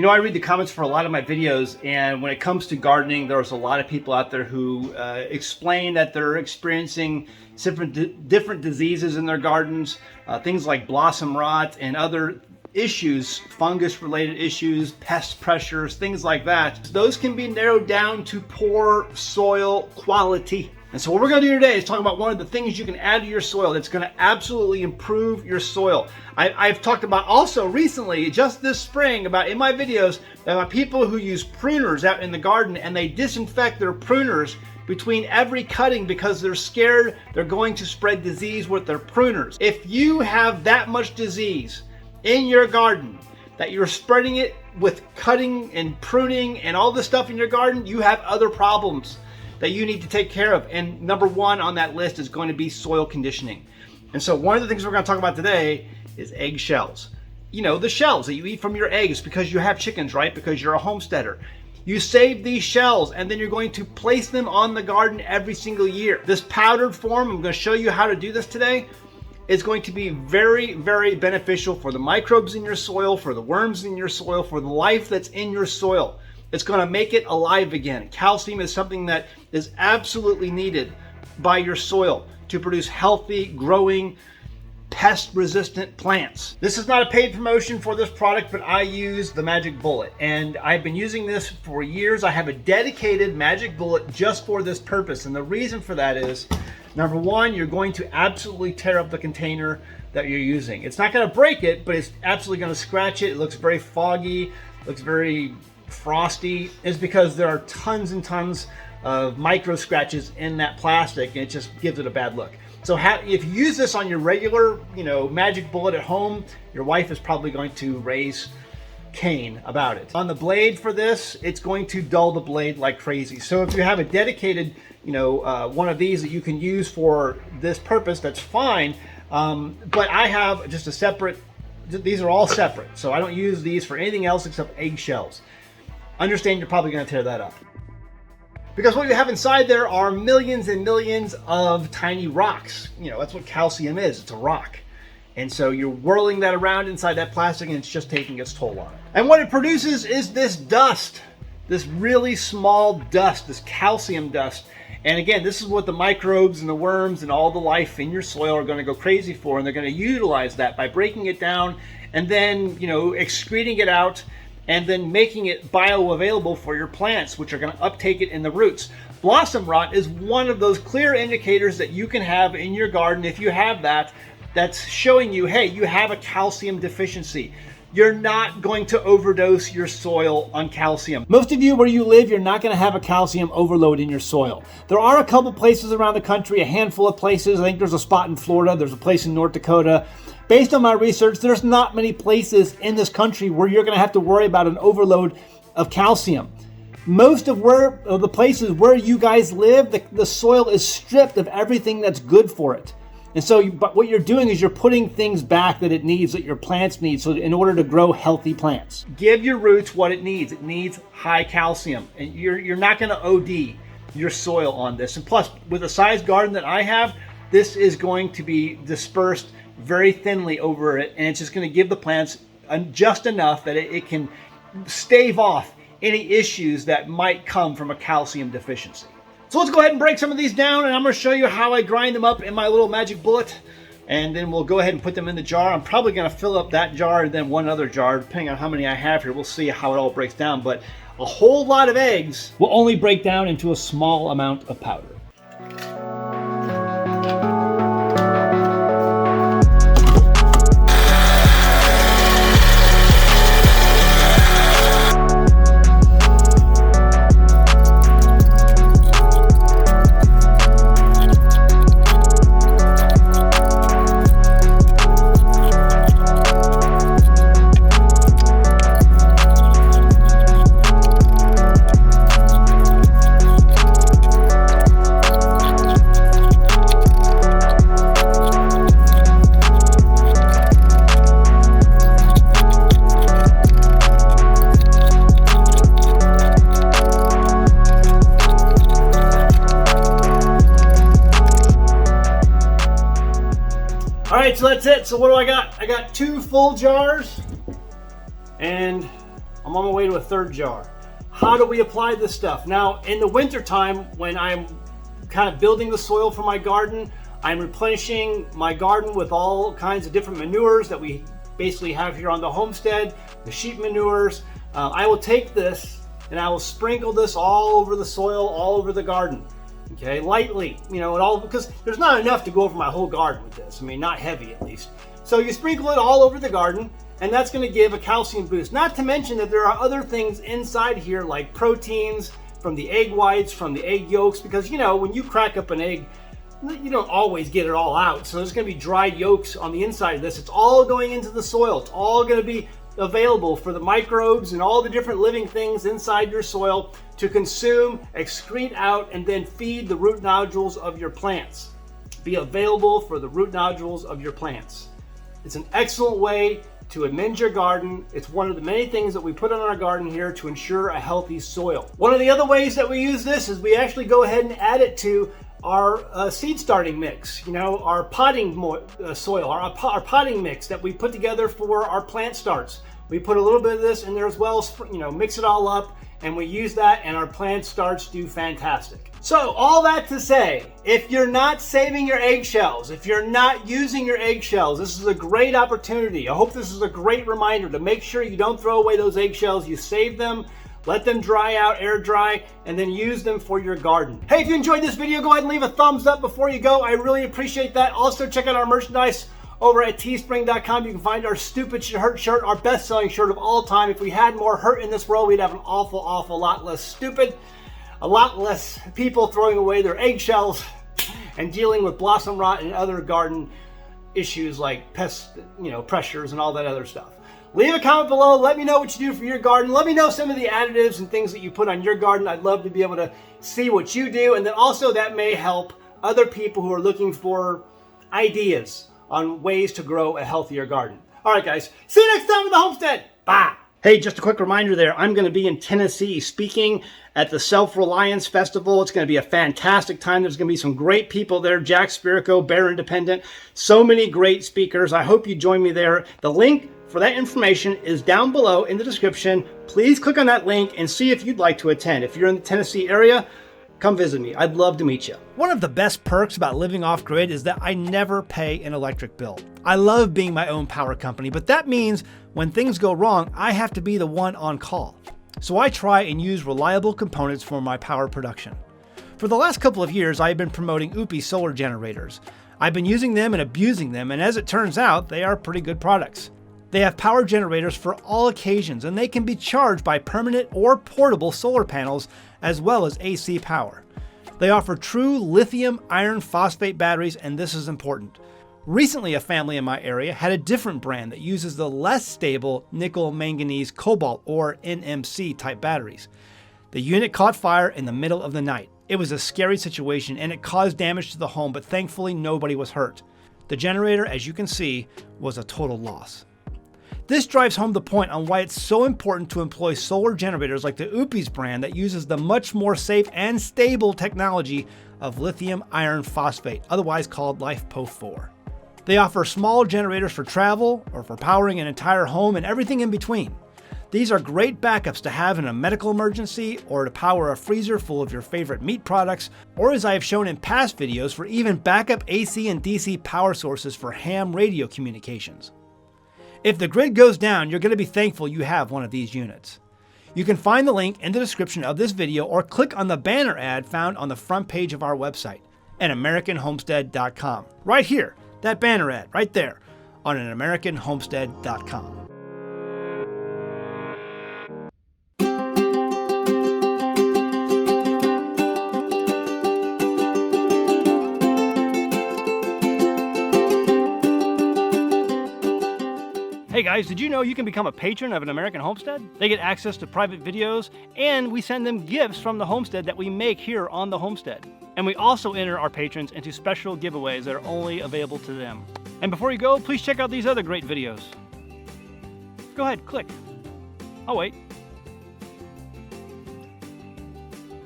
You know, I read the comments for a lot of my videos, and when it comes to gardening, there's a lot of people out there who explain that they're experiencing different diseases in their gardens, things like blossom rot and other issues, fungus-related issues, pest pressures, things like that. Those can be narrowed down to poor soil quality. And so what we're going to do today is talk about one of the things you can add to your soil that's going to absolutely improve your soil. I've talked about also recently, just this spring, about in my videos, about people who use pruners out in the garden and they disinfect their pruners between every cutting because they're scared they're going to spread disease with their pruners. If you have that much disease in your garden that you're spreading it with cutting and pruning and all this stuff in your garden, you have other problems that you need to take care of. And number one on that list is going to be soil conditioning. And so one of the things we're going to talk about today is eggshells. You know, the shells that you eat from your eggs because you have chickens, right? Because you're a homesteader. You save these shells and then you're going to place them on the garden every single year. This powdered form, I'm going to show you how to do this today, is going to be very, very beneficial for the microbes in your soil, for the worms in your soil, for the life that's in your soil. It's going to make it alive again. Calcium is something that is absolutely needed by your soil to produce healthy, growing, pest-resistant plants. This is not a paid promotion for this product, but I use the Magic Bullet, and I've been using this for years. I have a dedicated Magic Bullet just for this purpose, and the reason for that is, number one, you're going to absolutely tear up the container that you're using. It's not going to break it, but it's absolutely going to scratch it. It looks very foggy, looks very frosty. Is because there are tons and tons of micro scratches in that plastic, and it just gives it a bad look. So if you use this on your regular, Magic Bullet at home, your wife is probably going to raise Cain about it. On the blade for this, it's going to dull the blade like crazy. So if you have a dedicated, one of these that you can use for this purpose, that's fine. But I have just a separate, these are all separate. So I don't use these for anything else except eggshells. Understand you're probably going to tear that up. Because what you have inside there are millions and millions of tiny rocks. That's what calcium is. It's a rock. And so you're whirling that around inside that plastic and it's just taking its toll on it. And what it produces is this dust, this really small dust, this calcium dust. And again, this is what the microbes and the worms and all the life in your soil are going to go crazy for. And they're going to utilize that by breaking it down and then, excreting it out and then making it bioavailable for your plants, which are going to uptake it in the roots. Blossom rot is one of those clear indicators that you can have in your garden. If you have that, that's showing you, hey, you have a calcium deficiency. You're not going to overdose your soil on calcium. Most of you, where you live, you're not going to have a calcium overload in your soil. There are a couple places around the country, a handful of places. I think there's a spot in Florida. There's a place in North Dakota. Based on my research, there's not many places in this country where you're going to have to worry about an overload of calcium. Most of the places where you guys live, the soil is stripped of everything that's good for it. And so but what you're doing is you're putting things back that it needs, that your plants need, so in order to grow healthy plants. Give your roots what it needs. It needs high calcium. And you're not going to OD your soil on this. And plus, with the size garden that I have, this is going to be dispersed very thinly over it, and it's just going to give the plants just enough that it can stave off any issues that might come from a calcium deficiency. So let's go ahead and break some of these down, and I'm going to show you how I grind them up in my little Magic Bullet, and then we'll go ahead and put them in the jar. I'm probably going to fill up that jar and then one other jar, depending on how many I have here. We'll see how it all breaks down, but a whole lot of eggs will only break down into a small amount of powder. All right, so that's it. So what do I got? I got 2 full jars and I'm on my way to a third jar. How do we apply this stuff? Now, in the winter time, when I'm kind of building the soil for my garden, I'm replenishing my garden with all kinds of different manures that we basically have here on the homestead, the sheep manures. I will take this and I will sprinkle this all over the soil, all over the garden. Okay, lightly, you know, and all, because there's not enough to go over my whole garden with this. I mean, not heavy at least. So you sprinkle it all over the garden, and that's going to give a calcium boost. Not to mention that there are other things inside here like proteins from the egg whites, from the egg yolks, because, you know, when you crack up an egg, you don't always get it all out. So there's going to be dry yolks on the inside of this. It's all going into the soil. It's all going to be available for the microbes and all the different living things inside your soil to consume, excrete out, and then feed the root nodules of your plants. Be available for the root nodules of your plants. It's an excellent way to amend your garden. It's one of the many things that we put on our garden here to ensure a healthy soil. One of the other ways that we use this is we actually go ahead and add it to our seed starting mix, you know, our potting soil, our potting mix that we put together for our plant starts. We put a little bit of this in there as well, you know, mix it all up, and we use that, and our plant starts do fantastic. So all that to say, if you're not saving your eggshells, if you're not using your eggshells, this is a great opportunity. I hope this is a great reminder to make sure you don't throw away those eggshells. You save them, let them dry out, air dry, and then use them for your garden. Hey, if you enjoyed this video, go ahead and leave a thumbs up before you go. I really appreciate that. Also, check out our merchandise over at teespring.com. You can find our Stupid Should Hurt shirt, our best-selling shirt of all time. If we had more hurt in this world, we'd have an awful, awful lot less stupid, a lot less people throwing away their eggshells and dealing with blossom rot and other garden issues like pest, you know, pressures and all that other stuff. Leave a comment below. Let me know what you do for your garden. Let me know some of the additives and things that you put on your garden. I'd love to be able to see what you do. And then also that may help other people who are looking for ideas on ways to grow a healthier garden. All right, guys. See you next time at the Homestead. Bye. Hey, just a quick reminder there. I'm going to be in Tennessee speaking at the Reliance Festival. It's going to be a fantastic time. There's going to be some great people there. Jack Spirico, Bear Independent. So many great speakers. I hope you join me there. The link for that information is down below in the description. Please click on that link and see if you'd like to attend. If you're in the Tennessee area, come visit me. I'd love to meet you. One of the best perks about living off-grid is that I never pay an electric bill. I love being my own power company, but that means when things go wrong, I have to be the one on call. So I try and use reliable components for my power production. For the last couple of years, I've been promoting Oupes solar generators. I've been using them and abusing them, and as it turns out, they are pretty good products. They have power generators for all occasions, and they can be charged by permanent or portable solar panels, as well as AC power. They offer true lithium iron phosphate batteries, and this is important. Recently, a family in my area had a different brand that uses the less stable nickel manganese cobalt or NMC type batteries. The unit caught fire in the middle of the night. It was a scary situation and it caused damage to the home, but thankfully nobody was hurt. The generator, as you can see, was a total loss. This drives home the point on why it's so important to employ solar generators like the Oupes brand that uses the much more safe and stable technology of lithium iron phosphate, otherwise called LiFePO4. They offer small generators for travel or for powering an entire home and everything in between. These are great backups to have in a medical emergency or to power a freezer full of your favorite meat products, or as I have shown in past videos, for even backup AC and DC power sources for ham radio communications. If the grid goes down, you're going to be thankful you have one of these units. You can find the link in the description of this video or click on the banner ad found on the front page of our website at AmericanHomestead.com. Right here, that banner ad right there on AmericanHomestead.com. Hey guys, did you know you can become a patron of an American Homestead? They get access to private videos, and we send them gifts from the homestead that we make here on the homestead. And we also enter our patrons into special giveaways that are only available to them. And before you go, please check out these other great videos. Go ahead, click. Oh wait,